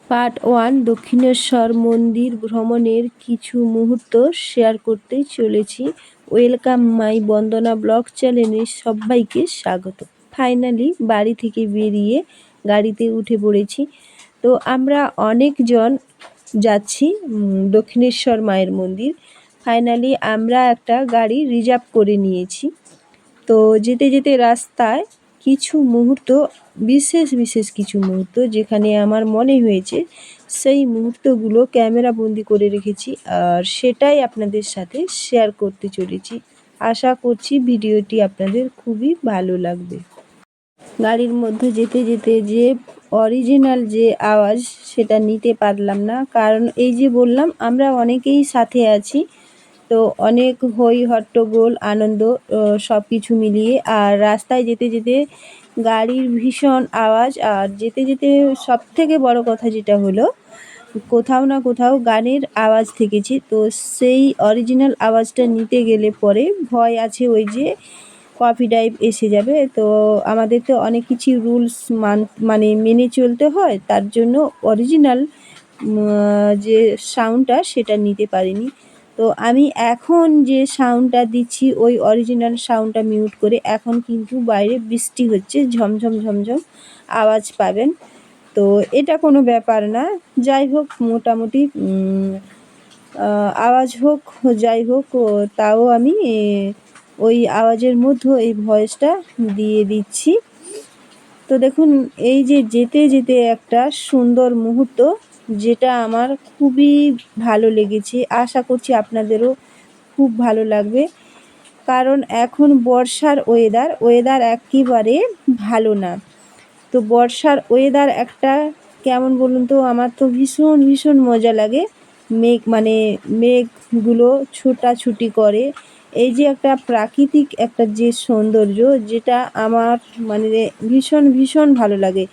Part 1 Dakshineswar মন্দির ভ্রমণের কিছু মুহূর্ত শেয়ার করতে চলেছি। ওয়েলকাম মাই বন্দনা ব্লগ চ্যানেলে সবাইকে স্বাগত। ফাইনালি বাড়ি থেকে বেরিয়ে গাড়িতে উঠে পড়েছি। তো আমরা অনেকজন যাচ্ছি দক্ষিণেশ্বর মায়ের মন্দির। ফাইনালি আমরা একটা গাড়ি রিজার্ভ করে নিয়েছি। তো যেতে যেতে রাস্তায় কিছু মুহূর্ত, বিশেষ কিছু মুহূর্ত যেখানে আমার মনে হয়েছে সেই মুহূর্তগুলো ক্যামেরা বন্দি করে রেখেছি, আর সেটাই আপনাদের সাথে শেয়ার করতে চলেছি। আশা করছি ভিডিওটি আপনাদের খুবই ভালো লাগবে। গাড়ির মধ্যে যেতে যেতে যে অরিজিনাল যে আওয়াজ সেটা নিতে পারলাম না, কারণ এই যে বললাম আমরা অনেকেই সাথে আছি, তো অনেক হই হট্টগোল আনন্দ সব কিছু মিলিয়ে। আর রাস্তায় যেতে যেতে গাড়ির ভীষণ আওয়াজ, আর যেতে যেতে সবথেকে বড় কথা যেটা হলো কোথাও না কোথাও গানের আওয়াজ থেকেছে। তো সেই অরিজিনাল আওয়াজটা নিতে গেলে পরে ভয় আছে ওই যে কপিরাইট এসে যাবে। তো আমাদের তো অনেক কিছু রুলস মানে মেনে চলতে হয়, তার জন্য অরিজিনাল যে সাউন্ডটা সেটা নিতে পারিনি। তো আমি এখন যে সাউন্ডটা দিচ্ছি ওই অরিজিনাল সাউন্ডটা মিউট করে। এখন কিন্তু বাইরে বৃষ্টি হচ্ছে, ঝমঝম ঝমঝম আওয়াজ পাবেন। তো এটা কোনো ব্যাপার না, যাই হোক মোটামুটি আওয়াজ হোক যাই হোক, তাও আমি ওই আওয়াজের মধ্যে এই ভয়েসটা দিয়ে দিচ্ছি। তো দেখুন এই যে যেতে যেতে একটা সুন্দর মুহূর্ত যেটা আমার খুবই ভালো লেগেছে, আশা করছি আপনাদেরও খুব ভালো লাগবে। কারণ এখন বর্ষার ওয়েদার একেবারে ভালো না। তো বর্ষার ওয়েদার একটা কেমন বলুন তো, আমার তো ভীষণ মজা লাগে। মেঘগুলো ছোটাছুটি করে, এই যে একটা প্রাকৃতিক একটা যে সৌন্দর্য, যেটা আমার মানে ভীষণ ভালো লাগে।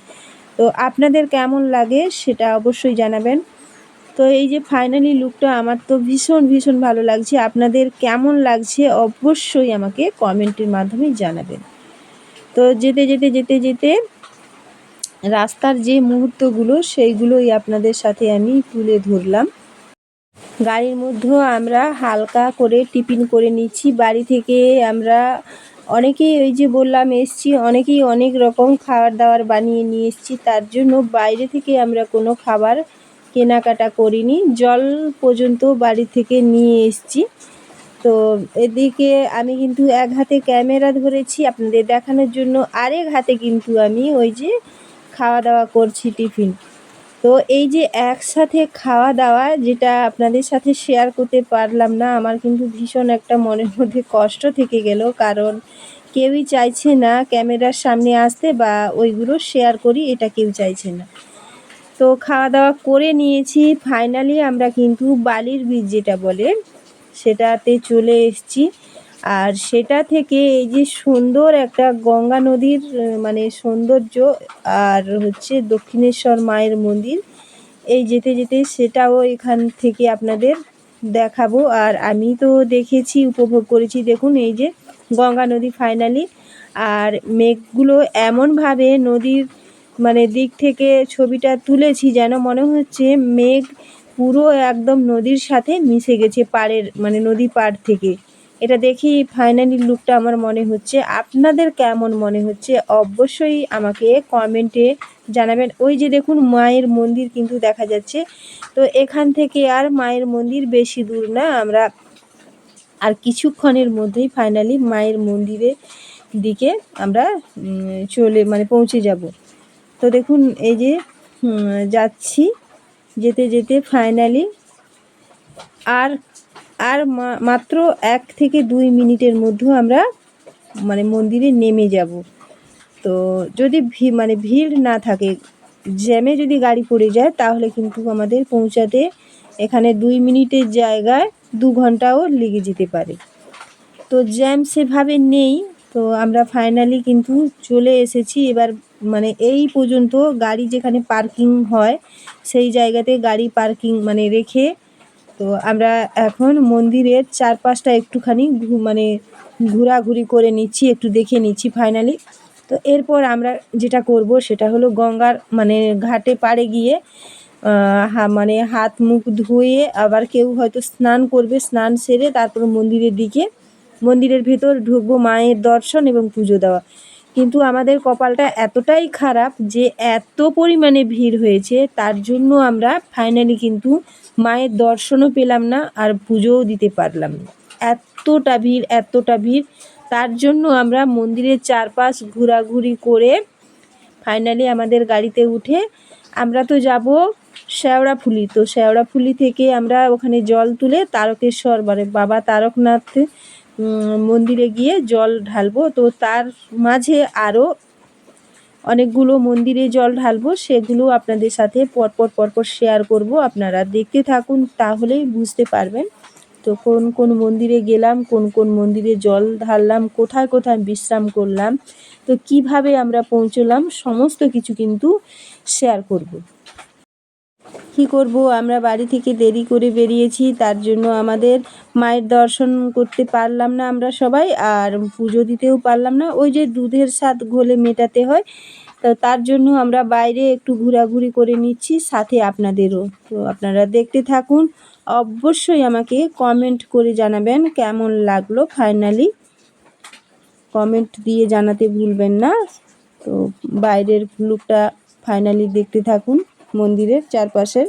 তো আপনাদের কেমন লাগে সেটা অবশ্যই জানাবেন। তো এই যে ফাইনালি লুকটা আমার তো ভীষণ ভালো লাগছে। আপনাদের কেমন লাগছে অবশ্যই আমাকে কমেন্টের মাধ্যমে জানাবেন। তো যেতে রাস্তার যে মুহূর্তগুলো সেইগুলোই আপনাদের সাথে আমি তুলে ধরলাম। গাড়ির মধ্যেও আমরা হালকা করে টিফিন করে নিচ্ছি। বাড়ি থেকে আমরা অনেকেই ওই যে বললাম এসছি, অনেকেই অনেক রকম খাবার দাবার বানিয়ে নিয়ে এসছি, তার জন্য বাইরে থেকে আমরা কোনো খাবার কেনাকাটা করিনি, জল পর্যন্ত বাড়ি থেকে নিয়ে এসছি। তো এদিকে আমি কিন্তু এক হাতে ক্যামেরা ধরেছি আপনাদের দেখানোর জন্য, আরেক হাতে কিন্তু আমি ওই যে খাওয়া দাওয়া করছি টিফিন। তো এই যে একসাথে খাওয়া দাওয়া যেটা আপনাদের সাথে শেয়ার করতে পারলাম না, আমার কিন্তু ভীষণ একটা মনের মধ্যে কষ্ট থেকে গেল, কারণ কেউই চাইছে না ক্যামেরার সামনে আসতে বা ওইগুলো শেয়ার করি, এটা কেউ চাইছে না। তো খাওয়া দাওয়া করে নিয়েছি, ফাইনালি আমরা কিন্তু বালির বীচ যেটা বলে সেটাতে চলে এসেছি। আর সেটা থেকে এই যে সুন্দর একটা গঙ্গা নদীর মানে সৌন্দর্য, আর হচ্ছে দক্ষিণেশ্বর মায়ের মন্দির, এই যেতে যেতে সেটাও এখান থেকে আপনাদের দেখাবো। আর আমি তো দেখেছি, উপভোগ করেছি। দেখুন এই যে গঙ্গা নদী ফাইনালি, আর মেঘগুলো এমনভাবে নদীর মানে দিক থেকে ছবিটা তুলেছি যেন মনে হচ্ছে মেঘ পুরো একদম নদীর সাথে মিশে গেছে পাড়ের মানে নদী পাড় থেকে। এটা দেখি ফাইনালি লুকটা আমার মনে হচ্ছে। আপনাদের কেমন মনে হচ্ছে অবশ্যই আমাকে কমেন্টে জানাবেন। ওই যে দেখুন মায়ের মন্দির কিন্তু দেখা যাচ্ছে। তো এখান থেকে আর মায়ের মন্দির বেশি দূর না, আমরা আর কিছুক্ষণের মধ্যেই ফাইনালি মায়ের মন্দিরের দিকে আমরা পৌঁছে যাব। তো দেখুন এই যে যাচ্ছি, যেতে ফাইনালি আর আর মাত্র 1 থেকে 2 মিনিটের মধ্যে আমরা মন্দিরে নেমে যাব। তো যদি ভিড় না থাকে, জ্যামে যদি গাড়ি পড়ে যায়, তাহলে কিন্তু আমাদের পৌঁছাতে এখানে 2 মিনিটের জায়গায় 2 ঘন্টাও লেগে যেতে পারে। তো জ্যাম সেভাবে নেই। তো আমরা ফাইনালি কিন্তু চলে এসেছি। এবার এই পর্যন্ত গাড়ি যেখানে পার্কিং হয় সেই জায়গাতে গাড়ি পার্কিং রেখে, তো আমরা এখন মন্দিরের চারপাশটা একটুখানি ঘোরাঘুরি করে নিচ্ছি, একটু দেখে নিচ্ছি ফাইনালি। তো এরপর আমরা যেটা করব সেটা হলো গঙ্গার ঘাটে পাড়ে গিয়ে মানে হাত মুখ ধুয়ে আবার কেউ হয়তো স্নান করবে, স্নান সেরে তারপর মন্দিরের ভেতর ঢুকবো, মায়ের দর্শন এবং পুজো দেওয়া। কিন্তু আমাদের কপালটা এতটাই খারাপ যে এত পরিমাণে ভিড় হয়েছে, তার জন্য আমরা ফাইনালি কিন্তু মায়ের দর্শনও পেলাম না আর পুজোও দিতে পারলাম না। এতটা ভিড়, তার জন্য আমরা মন্দিরের চারপাশ ঘোরাঘুরি করে ফাইনালি আমাদের গাড়িতে উঠে আমরা তো যাব শেওড়াফুলি। তো শেওড়াফুলি থেকে আমরা ওখানে জল তুলে তারকেশ্বর মানে বাবা তারকনাথ মন্দিরে গিয়ে জল ঢালবো। তো তার মাঝে আরও অনেকগুলো মন্দিরে জল ঢালবো, সেগুলো আপনাদের সাথে পরপর শেয়ার করব। আপনারা দেখতে থাকুন, তাহলেই বুঝতে পারবেন। তো কোন কোন মন্দিরে গেলাম, কোন কোন মন্দিরে জল ঢাললাম, কোথায় কোথায় বিশ্রাম করলাম, তো কিভাবে আমরা পৌঁছলাম, সমস্ত কিছু কিন্তু শেয়ার করব। কী করব, আমরা বাড়ি থেকে দেরি করে বেরিয়েছি, তার জন্য আমাদের মায়ের দর্শন করতে পারলাম না আমরা সবাই, আর পুজো দিতেও পারলাম না। ওই যে দুধের স্বাদ ঘোলে মেটাতে হয়, তো তার জন্য আমরা বাইরে একটু ঘোরাঘুরি করে নিচ্ছি, সাথে আপনাদেরও। তো আপনারা দেখতে থাকুন, অবশ্যই আমাকে কমেন্ট করে জানাবেন কেমন লাগলো। ফাইনালি কমেন্ট দিয়ে জানাতে ভুলবেন না। তো বাইরের লুকটা ফাইনালি দেখতে থাকুন মন্দিরের চারপাশের।